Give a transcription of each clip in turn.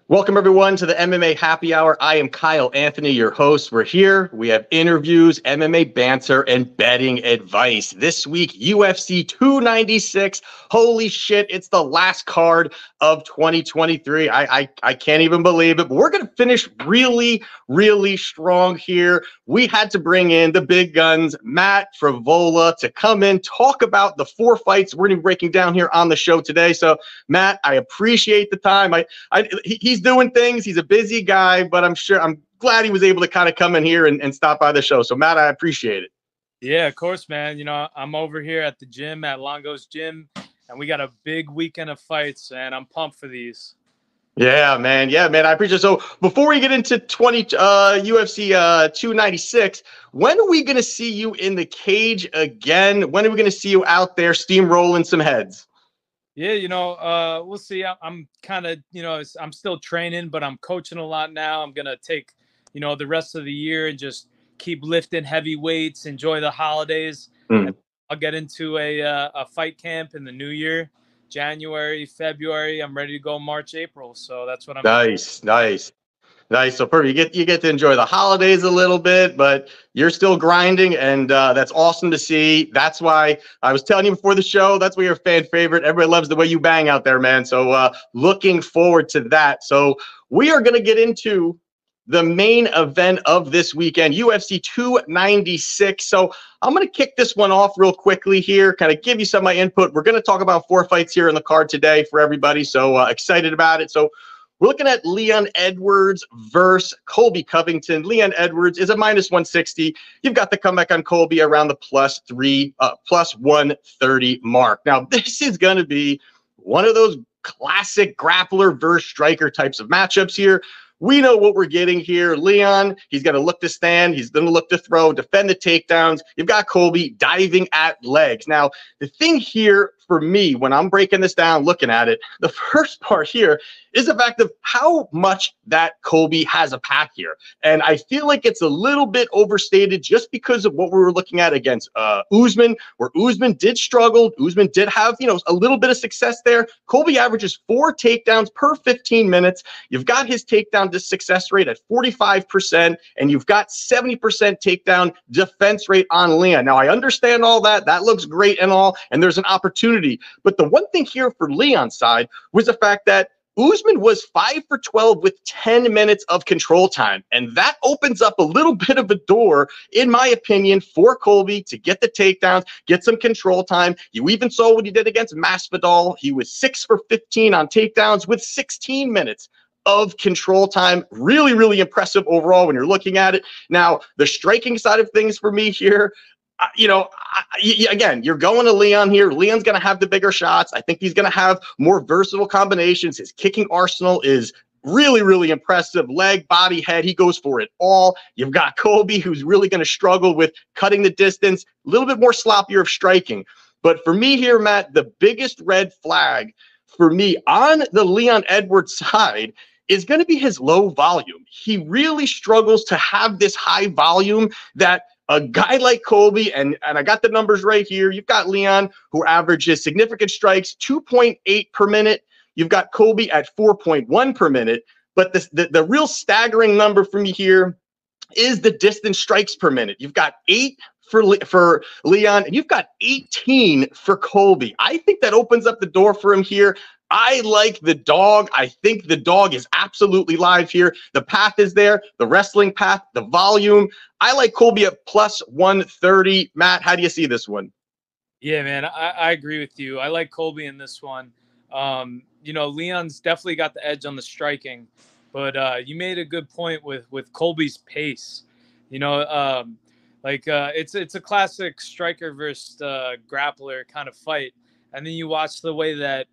Welcome, everyone, to the MMA Happy Hour. I am Kyle Anthony, your host. We're here. We have interviews, MMA banter, and betting advice. This week, UFC 296. Holy shit, it's the last card of 2023. I can't even believe it, but we're going to finish really, really strong here. We had to bring in the big guns, Matt Frevola, to come in, talk about the four fights we're going to be breaking down here on the show today. So, Matt, I appreciate the time. He's doing things. He's a busy guy, but I'm glad he was able to kind of come in here and stop by the show. So, Matt, I appreciate it. Yeah, of course, man. I'm over here at the gym at Longo's Gym, and we got a big weekend of fights, and I'm pumped for these. Yeah, man. I appreciate it. So before we get into UFC 296, when are we going to see you in the cage again? When are we going to see you out there steamrolling some heads? Yeah, we'll see. I'm kind of, I'm still training, but I'm coaching a lot now. I'm going to take, the rest of the year and just keep lifting heavy weights, enjoy the holidays. And I'll get into a fight camp in the new year, January, February. I'm ready to go March, April. So that's what I'm Nice. So perfect. You get to enjoy the holidays a little bit, but you're still grinding, and that's awesome to see. That's why I was telling you before the show, that's why you're a fan favorite. Everybody loves the way you bang out there, man. So looking forward to that. So we are going to get into the main event of this weekend, UFC 296. So I'm going to kick this one off real quickly here, kind of give you some of my input. We're going to talk about four fights here in the card today for everybody. So excited about it. So we're looking at Leon Edwards versus Colby Covington. Leon Edwards is a minus 160. You've got the comeback on Colby around the plus 130 mark. Now, this is going to be one of those classic grappler versus striker types of matchups here. We know what we're getting here. Leon, he's going to look to stand. He's going to look to throw, defend the takedowns. You've got Colby diving at legs. Now, the thing here for me, when I'm breaking this down, looking at it, the first part here is the fact of how much that Colby has a pack here. And I feel like it's a little bit overstated just because of what we were looking at against Usman, where Usman did struggle. Usman did have, a little bit of success there. Colby averages 4 takedowns per 15 minutes. You've got his takedown success rate at 45%, and you've got 70% takedown defense rate on Leon. Now, I understand all that. That looks great and all, and there's an opportunity. But the one thing here for Leon's side was the fact that Usman was 5 for 12 with 10 minutes of control time. And that opens up a little bit of a door, in my opinion, for Colby to get the takedowns, get some control time. You even saw what he did against Masvidal. He was 6 for 15 on takedowns with 16 minutes of control time. Really, really impressive overall when you're looking at it. Now, the striking side of things for me here, again, you're going to Leon here. Leon's going to have the bigger shots. I think he's going to have more versatile combinations. His kicking arsenal is really, really impressive. Leg, body, head, he goes for it all. You've got Colby, who's really going to struggle with cutting the distance, a little bit more sloppier of striking. But for me here, Matt, the biggest red flag for me on the Leon Edwards side is going to be his low volume. He really struggles to have this high volume that a guy like Colby, and I got the numbers right here. You've got Leon, who averages significant strikes, 2.8 per minute. You've got Colby at 4.1 per minute. But the real staggering number for me here is the distance strikes per minute. You've got 8 for Leon, and you've got 18 for Colby. I think that opens up the door for him here. I like the dog. I think the dog is absolutely live here. The path is there, the wrestling path, the volume. I like Colby at plus 130. Matt, how do you see this one? Yeah, man, I agree with you. I like Colby in this one. Leon's definitely got the edge on the striking, but you made a good point with Colby's pace. It's a classic striker versus grappler kind of fight, and then you watch the way that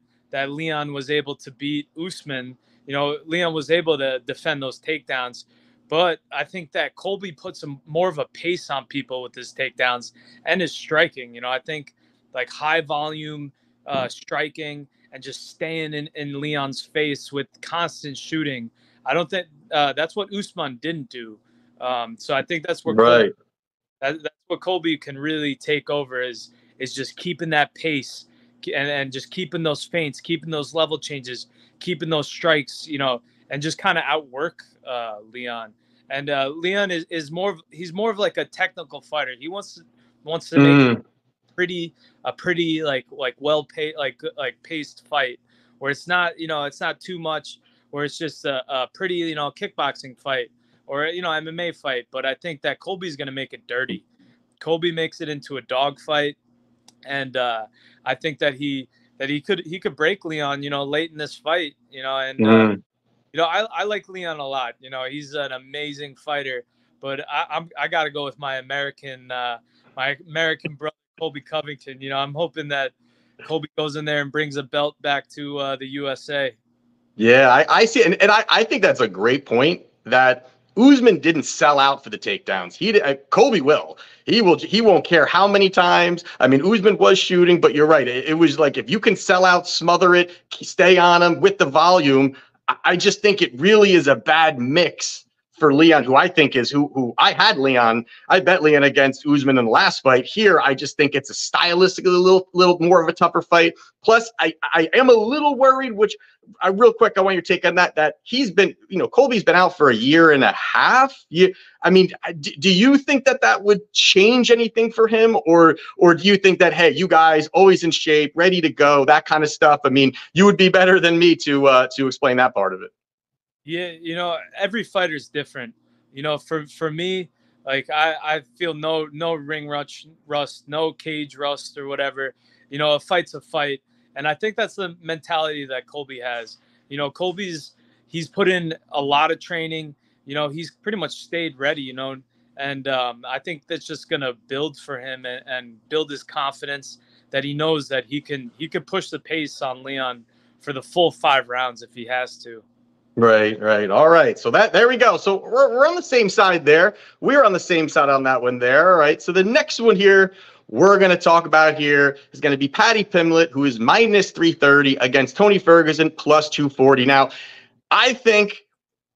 Leon was able to beat Usman. Leon was able to defend those takedowns, but I think that Colby puts more of a pace on people with his takedowns and his striking. I think like high volume striking and just staying in Leon's face with constant shooting. I don't think that's what Usman didn't do. So I think that's where Right. that's what Colby can really take over is just keeping that pace and just keeping those feints, keeping those level changes, keeping those strikes, just kind of outwork Leon. And Leon is he's more of like a technical fighter. He wants to make a pretty like well paid like paced fight where it's not it's not too much, where it's just a pretty kickboxing fight or MMA fight. But I think that Colby's going to make it dirty. Colby makes it into a dog fight, and I think that he could break Leon late in this fight, and I like Leon a lot. He's an amazing fighter, but I got to go with my American brother Colby Covington. I'm hoping that Colby goes in there and brings a belt back to the USA. Yeah, I see, and I think that's a great point that Usman didn't sell out for the takedowns. Colby will. He won't care how many times. I mean, Usman was shooting, but you're right. It was like if you can sell out, smother it, stay on him with the volume. I just think it really is a bad mix for Leon, who I think is who I had Leon. I bet Leon against Usman in the last fight. Here, I just think it's a stylistically a little more of a tougher fight. Plus, I am a little worried, which real quick, I want your take on that he's been, Colby's been out for a year and a half. I mean, do you think that would change anything for him? Or do you think that, hey, you guys always in shape, ready to go, that kind of stuff? I mean, you would be better than me to explain that part of it. Yeah, every fighter's different. For me, like I feel no ring rust, no cage rust or whatever. A fight's a fight. And I think that's the mentality that Colby has. He's put in a lot of training. He's pretty much stayed ready, and I think that's just going to build for him and build his confidence that he knows that he can push the pace on Leon for the full 5 rounds if he has to. Right. All right. So there we go. So we're on the same side there. We're on the same side on that one there. All right. So the next one here we're going to talk about here is going to be Paddy Pimblett, who is minus 330 against Tony Ferguson plus 240. Now, I think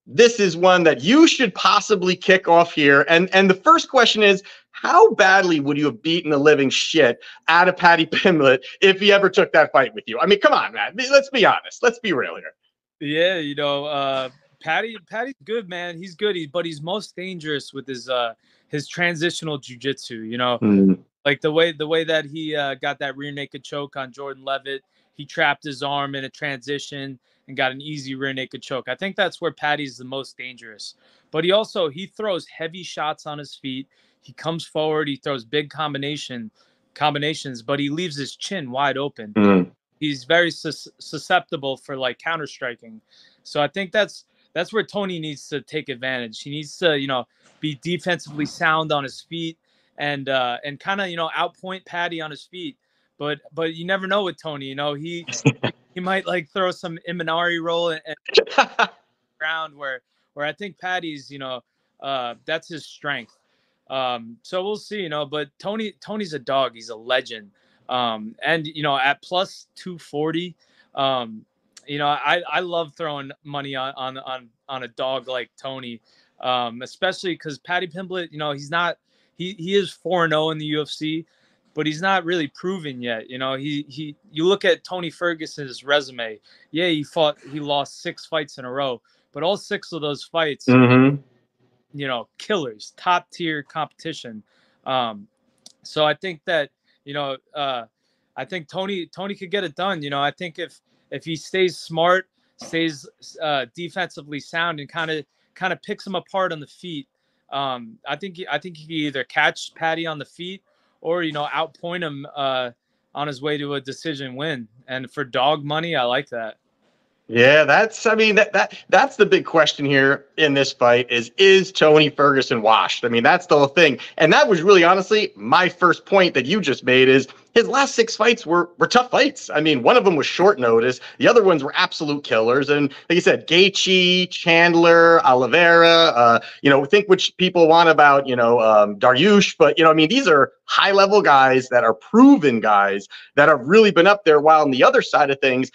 this is one that you should possibly kick off here. And the first question is, how badly would you have beaten the living shit out of Paddy Pimblett if he ever took that fight with you? I mean, come on, man. Let's be honest. Let's be real here. Yeah, Paddy's good, man. He's good, but he's most dangerous with his transitional jiu-jitsu, Like the way that he got that rear naked choke on Jordan Levitt. He trapped his arm in a transition and got an easy rear naked choke. I think that's where Paddy's the most dangerous. But he throws heavy shots on his feet. He comes forward, he throws big combinations, but he leaves his chin wide open. He's very susceptible for like counter striking. So I think that's where Tony needs to take advantage. He needs to, be defensively sound on his feet and kind of, outpoint Paddy on his feet. But you never know with Tony, he might like throw some Imanari roll and ground where I think Paddy's, that's his strength. So we'll see, but Tony's a dog. He's a legend. And at plus 240, I love throwing money on a dog like Tony, especially because Paddy Pimblett, he is 4-0 in the UFC, but he's not really proven yet. You look at Tony Ferguson's resume. Yeah, he lost 6 fights in a row, but all 6 of those fights, killers, top tier competition. So I think that, I think Tony could get it done. I think if he stays smart, stays defensively sound, and kind of picks him apart on the feet, I think he can either catch Paddy on the feet or outpoint him on his way to a decision win. And for dog money, I like that. Yeah, that's the big question here in this fight is Tony Ferguson washed? I mean, that's the whole thing. And that was really honestly my first point that you just made is his last 6 fights were tough fights. I mean, one of them was short notice. The other ones were absolute killers. And like you said, Gaethje, Chandler, Oliveira, think which people want about, Dariush. But, these are high level guys that are proven guys that have really been up there. While on the other side of things,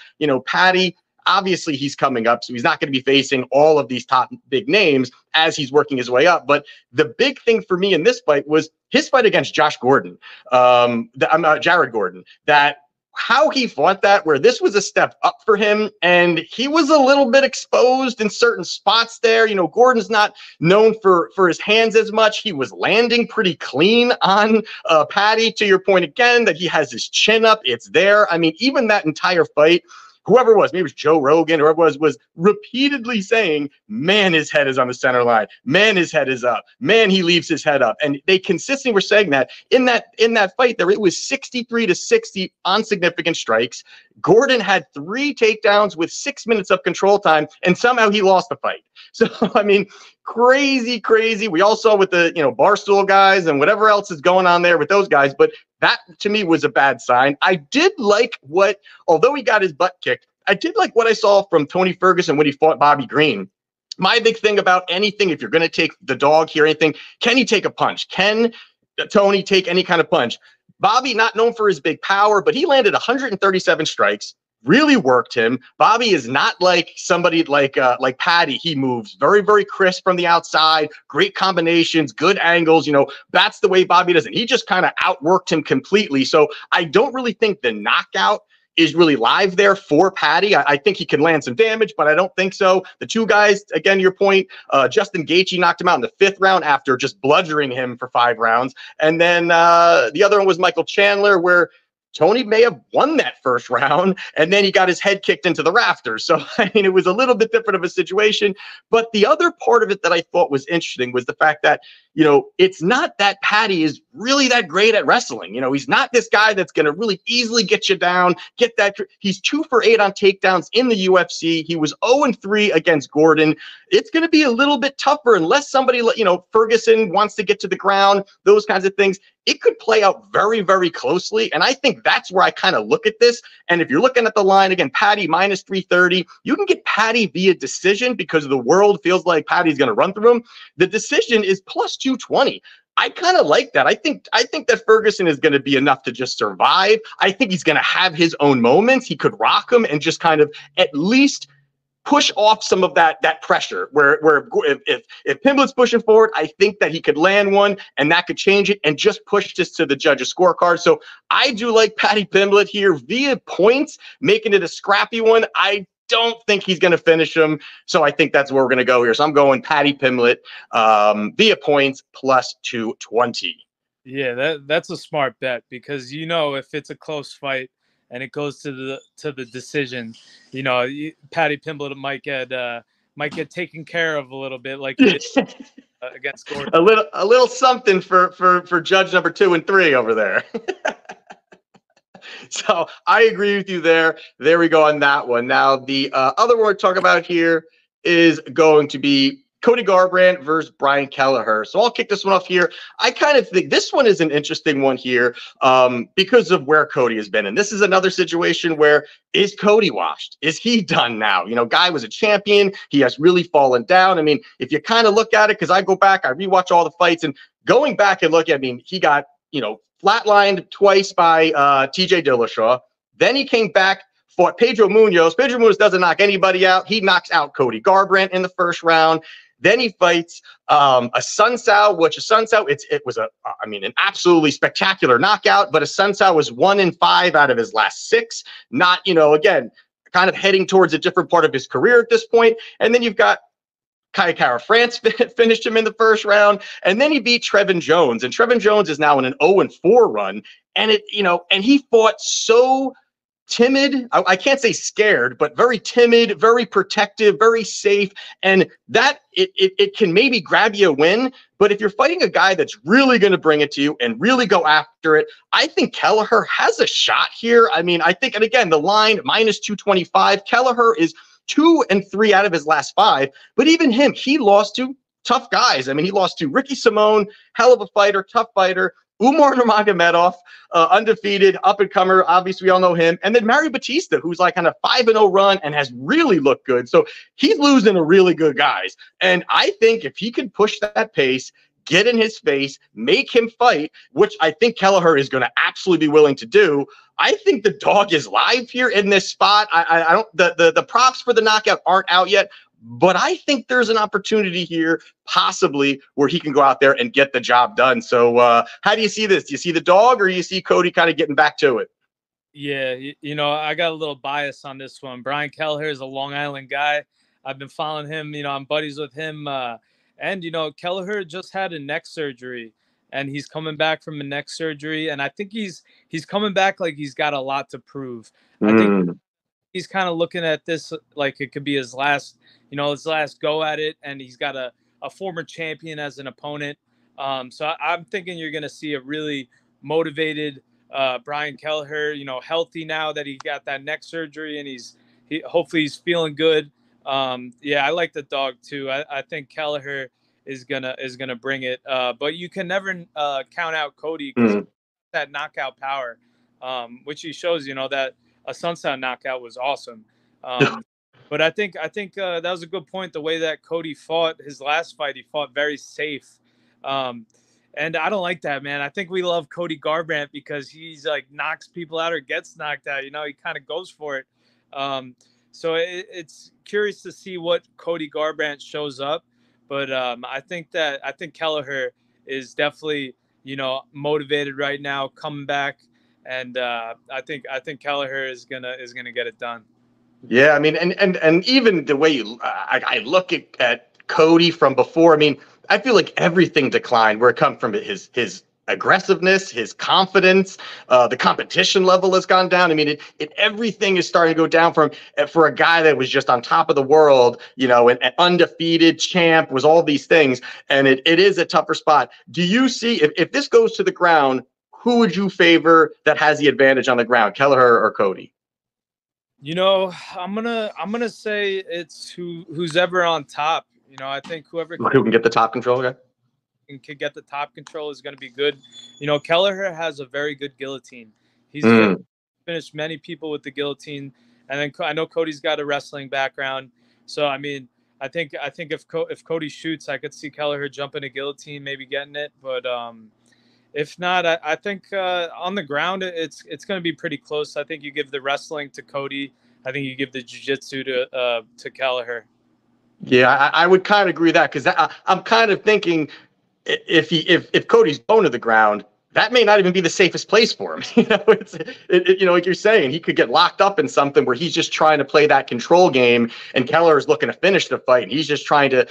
Paddy, obviously he's coming up, so he's not going to be facing all of these top big names as he's working his way up. But the big thing for me in this fight was his fight against Jared Gordon, that how he fought that, where this was a step up for him, and he was a little bit exposed in certain spots there. You know, Gordon's not known for his hands as much. He was landing pretty clean on Paddy, to your point again, that he has his chin up. It's there. I mean, even that entire fight, whoever it was, maybe it was Joe Rogan, or whoever it was repeatedly saying, man, his head is on the center line. Man, his head is up. Man, he leaves his head up. And they consistently were saying that in that fight there, it was 63-60 on significant strikes. Gordon had 3 takedowns with 6 minutes of control time, and somehow he lost the fight. So, I mean, crazy, crazy. We all saw with the, you know, Barstool guys and whatever else is going on there with those guys, but that to me was a bad sign. I did like what, although he got his butt kicked, I did like what I saw from Tony Ferguson when he fought Bobby Green. My big thing about anything, if you're going to take the dog here, anything, can he take a punch? Can Tony take any kind of punch? Bobby, not known for his big power, but he landed 137 strikes. Really worked him. Bobby is not like somebody like Paddy. He moves very, very crisp from the outside, great combinations, good angles. You know, that's the way Bobby does it. He just kind of outworked him completely. So I don't really think the knockout is really live there for Paddy. I think he can land some damage, but I don't think so. The two guys, again, your point, Justin Gaethje knocked him out in the 5th round after just bludgeoning him for 5 rounds. And then the other one was Michael Chandler, where Tony may have won that 1st round, and then he got his head kicked into the rafters. So, I mean, it was a little bit different of a situation. But the other part of it that I thought was interesting was the fact that, you know, it's not that Paddy is really that great at wrestling. You know, he's not this guy that's going to really easily get you down, get that. He's 2 for 8 on takedowns in the UFC. He was 0-3 against Gordon. It's going to be a little bit tougher unless somebody, you know, Ferguson wants to get to the ground, those kinds of things. It could play out very, very closely. And I think that's where I kind of look at this. And if you're looking at the line, again, Paddy minus 330, you can get Paddy via decision because the world feels like Paddy's going to run through him. The decision is plus 220. I kind of like that. I think that Ferguson is going to be enough to just survive. I think he's going to have his own moments. He could rock him and just kind of at least push off some of that pressure where if Pimlet's pushing forward, I think that he could land one and that could change it and just push this to the judges' scorecard. So I do like Paddy Pimblett here via points, making it a scrappy one. I don't think he's going to finish him. So I think that's where we're going to go here. So I'm going Paddy Pimblett via points plus 220. Yeah, that's a smart bet because, you know, if it's a close fight and it goes to the decision, you know, Paddy Pimblett might get taken care of a little bit, like against Gordon. A little something for judge number 2 and 3 over there. So I agree with you there. There we go on that one. Now the other one we're talking about here is going to be Cody Garbrandt versus Brian Kelleher. So I'll kick this one off here. I kind of think this one is an interesting one here because of where Cody has been. And this is another situation where, is Cody washed? Is he done now? You know, guy was a champion. He has really fallen down. I mean, if you kind of look at it, because I go back, I rewatch all the fights, and going back and look, I mean, he got, you know, flatlined twice by TJ Dillashaw. Then he came back, fought Pedro Munoz. Pedro Munoz doesn't knock anybody out. He knocks out Cody Garbrandt in the 1st round. Then he fights a Sun Tzu, which a Sun Tzu, it was an absolutely spectacular knockout, but a Sun Tzu was 1-5 out of his last 6. Not, you know, again, kind of heading towards a different part of his career at this point. And then you've got Kara France finished him in the 1st round, and then he beat Trevin Jones, and Trevin Jones is now in an 0-4 run, and and he fought so timid. I can't say scared, but very timid, very protective, very safe, and that it can maybe grab you a win. But if you're fighting a guy that's really going to bring it to you and really go after it, I think Kelleher has a shot here. I mean, I think, and again, the line minus 225, Kelleher is 2-3 out of his last 5, but even him, he lost to tough guys. I mean, he lost to Ricky Simone, hell of a fighter, tough fighter. Umar Nurmagomedov, undefeated, up-and-comer. Obviously, we all know him. And then Mario Batista, who's like on a 5-0 run and has really looked good. So he's losing to really good guys. And I think if he can push that pace, get in his face, make him fight, which I think Kelleher is going to absolutely be willing to do, I think the dog is live here in this spot. I don't, the props for the knockout aren't out yet, but I think there's an opportunity here, possibly, where he can go out there and get the job done. So how do you see this? Do you see the dog, or do you see Cody kind of getting back to it? Yeah, I got a little bias on this one. Brian Kelleher is a Long Island guy. I've been following him. I'm buddies with him. And Kelleher just had a neck surgery, and he's coming back from a neck surgery. And I think he's coming back like he's got a lot to prove. I think Mm. he's kind of looking at this like it could be his last go at it, and he's got a former champion as an opponent. So I'm thinking you're going to see a really motivated Brian Kelleher, healthy now that he got that neck surgery, and hopefully he's feeling good. Yeah, I like the dog too. I think Kelleher is gonna bring it, but you can never count out Cody because Mm. that knockout power, which he shows. That a sunset knockout was awesome. But I think that was a good point. The way that Cody fought his last fight, he fought very safe. Um, and I don't like that, man. I think we love Cody Garbrandt because he's like knocks people out or gets knocked out. He kind of goes for it. So it's curious to see what Cody Garbrandt shows up. But I think Kelleher is definitely motivated right now, coming back, and I think Kelleher is gonna get it done. Yeah, I mean, and even the way I look at Cody from before. I mean, I feel like everything declined where it comes from his aggressiveness, his confidence, the competition level has gone down. I mean, everything is starting to go down for a guy that was just on top of the world, an undefeated champ, was all these things, and it is a tougher spot. Do you see if this goes to the ground, who would you favor that has the advantage on the ground, Kelleher or Cody? I'm gonna say it's who's ever on top. I think whoever Who can get the top control? Okay. can get the top control is going to be good. Kelleher has a very good guillotine. He's Mm. finished many people with the guillotine, and then I know Cody's got a wrestling background, so I mean, I think if Cody shoots, I could see Kelleher jumping a guillotine, maybe getting it, but if not, I think on the ground it's going to be pretty close. I think you give the wrestling to Cody. I think you give the jiu-jitsu to Kelleher. Yeah, I would kind of agree with that because I'm kind of thinking if Cody's going to the ground, that may not even be the safest place for him. Like you're saying, he could get locked up in something where he's just trying to play that control game, and Kelleher is looking to finish the fight, and he's just trying to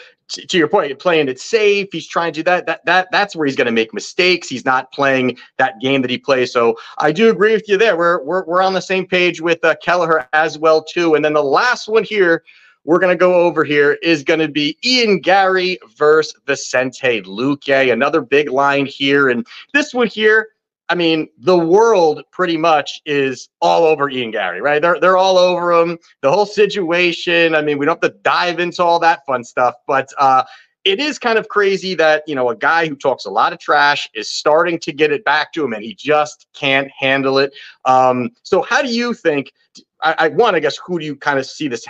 your point, playing it safe. He's trying to do that's where he's going to make mistakes. He's not playing that game that he plays. So I do agree with you there. We're on the same page with Kelleher as well too. And then the last one here we're going to go over here is going to be Ian Garry versus Vicente Luque. Another big line here. And this one here, I mean, the world pretty much is all over Ian Garry, right? They're all over him. The whole situation. I mean, we don't have to dive into all that fun stuff, but it is kind of crazy that, a guy who talks a lot of trash is starting to get it back to him, and he just can't handle it. So how do you think, I guess, who do you kind of see this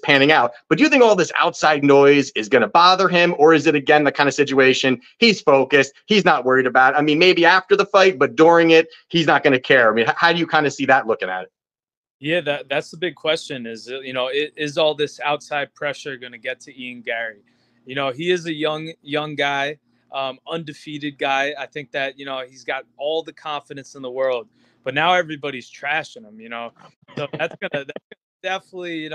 panning out? But do you think all this outside noise is going to bother him, or is it again the kind of situation he's focused, he's not worried about? I mean, maybe after the fight, but during it, he's not going to care. I mean, how do you kind of see that looking at it? Yeah, that's the big question. Is all this outside pressure going to get to Ian Garry? He is a young guy, undefeated guy. I think that he's got all the confidence in the world, but now everybody's trashing him. So that's gonna definitely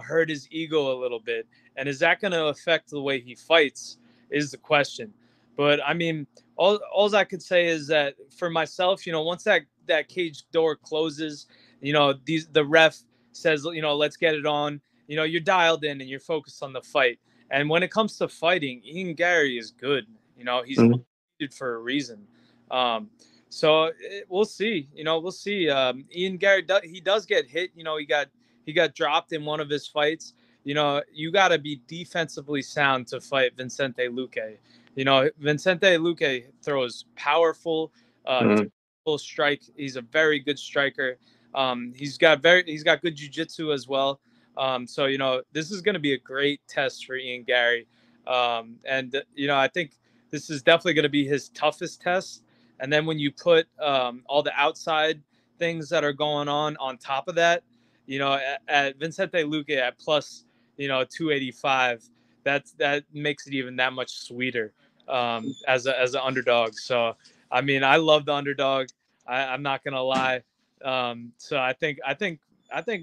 hurt his ego a little bit. And is that going to affect the way he fights is the question. But I mean, all I could say is that for myself, once that cage door closes, the ref says, let's get it on, you're dialed in and you're focused on the fight. And when it comes to fighting, Ian Garry is good. He's undefeated for a reason. So we'll see. We'll see. Ian Garry, he does get hit. He got dropped in one of his fights. You got to be defensively sound to fight Vicente Luque. Vicente Luque throws powerful, full strike. He's a very good striker. He's got good jiu-jitsu as well. So this is going to be a great test for Ian Garry. And I think this is definitely going to be his toughest test. And then when you put all the outside things that are going on top of that, at Vicente Luque at plus, 285, that makes it even that much sweeter as an underdog. So, I mean, I love the underdog. I'm not going to lie. So I think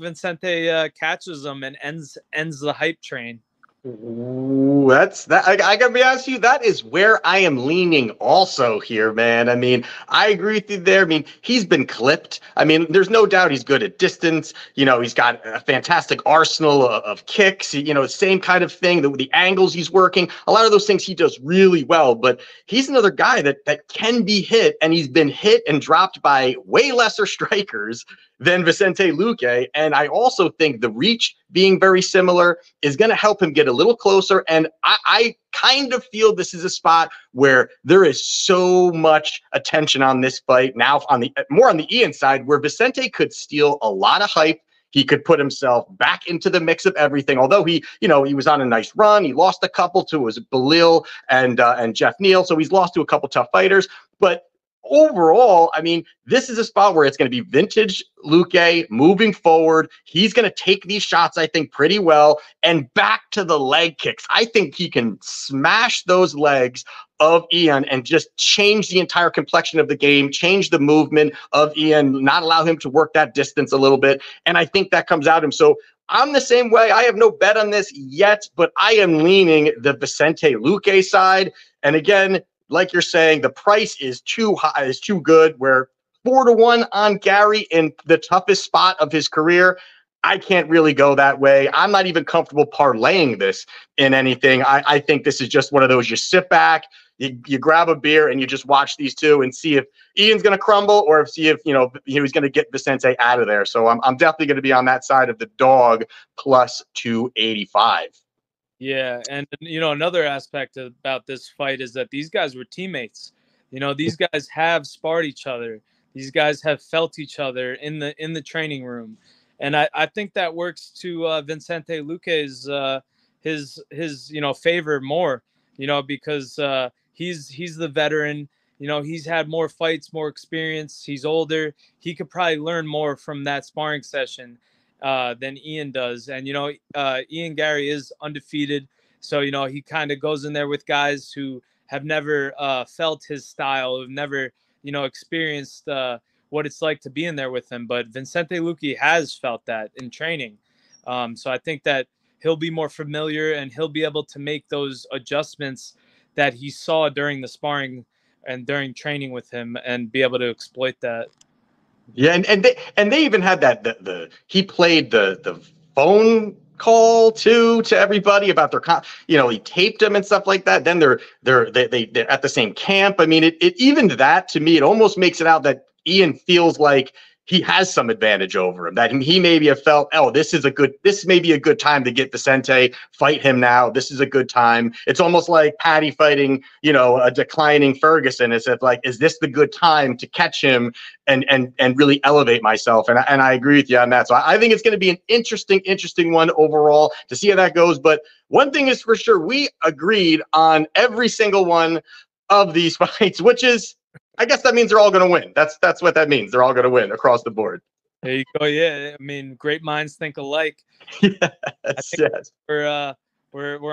Vicente catches him and ends the hype train. Ooh, that's that. I gotta be honest with you. That is where I am leaning also here, man. I mean, I agree with you there. I mean, he's been clipped. I mean, there's no doubt he's good at distance. You know, he's got a fantastic arsenal of kicks. You know, same kind of thing. The angles he's working, a lot of those things he does really well. But he's another guy that can be hit, and he's been hit and dropped by way lesser strikers than Vicente Luque. And I also think the reach being very similar is going to help him get a little closer. And I kind of feel this is a spot where there is so much attention on this fight now on the more on the Ian side, where Vicente could steal a lot of hype. He could put himself back into the mix of everything. Although he was on a nice run. He lost a couple to his Belil and Jeff Neal. So he's lost to a couple tough fighters. But overall, I mean, this is a spot where it's going to be vintage Luque moving forward. He's going to take these shots, I think, pretty well. And back to the leg kicks. I think he can smash those legs of Ian and just change the entire complexion of the game, change the movement of Ian, not allow him to work that distance a little bit. And I think that comes out of him. So I'm the same way. I have no bet on this yet, but I am leaning the Vicente Luque side. And again, like you're saying, the price is too high, is too good. We're 4-1 on Gary in the toughest spot of his career. I can't really go that way. I'm not even comfortable parlaying this in anything. I think this is just one of those, you sit back, you grab a beer, and you just watch these two and see if Ian's going to crumble or see if, he's going to get Vicente out of there. So I'm definitely going to be on that side of the dog plus 285. Yeah, and another aspect about this fight is that these guys were teammates. These guys have sparred each other. These guys have felt each other in the training room, and I think that works to Vicente Luque's his favor more. Because he's the veteran. He's had more fights, more experience. He's older. He could probably learn more from that sparring session than Ian does. And, Ian Gary is undefeated. So, he kind of goes in there with guys who have never felt his style, who've never, experienced what it's like to be in there with him. But Vicente Luque has felt that in training. So I think that he'll be more familiar and he'll be able to make those adjustments that he saw during the sparring and during training with him and be able to exploit that. Yeah, and they even had that he played the phone call to everybody about their he taped them and stuff like that. Then they're at the same camp. I mean, it even that to me, it almost makes it out that Ian feels like he has some advantage over him, that he maybe have felt, oh, this may be a good time to get Vicente, fight him now. This is a good time. It's almost like Patty fighting, a declining Ferguson. It's like, is this the good time to catch him and really elevate myself? And I agree with you on that. So I think it's going to be an interesting one overall to see how that goes. But one thing is for sure, we agreed on every single one of these fights, which is, I guess that means they're all going to win. That's what that means. They're all going to win across the board. There you go. Yeah, I mean, great minds think alike. Yes. We're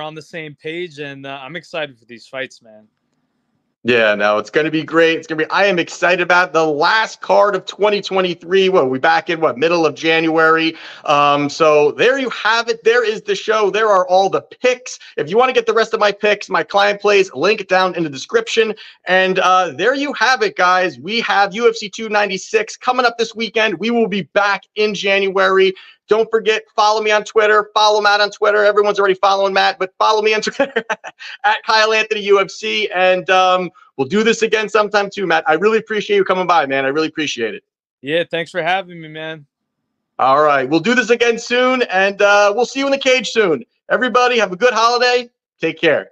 on the same page, and I'm excited for these fights, man. Yeah, no, it's going to be great. I am excited about the last card of 2023. We back in middle of January. So there you have it. There is the show. There are all the picks. If you want to get the rest of my picks, my client plays, link down in the description. And there you have it, guys. We have UFC 296 coming up this weekend. We will be back in January. Don't forget, follow me on Twitter. Follow Matt on Twitter. Everyone's already following Matt, but follow me on Twitter at Kyle Anthony UFC. And we'll do this again sometime too, Matt. I really appreciate you coming by, man. I really appreciate it. Yeah, thanks for having me, man. All right. We'll do this again soon, and we'll see you in the cage soon. Everybody, have a good holiday. Take care.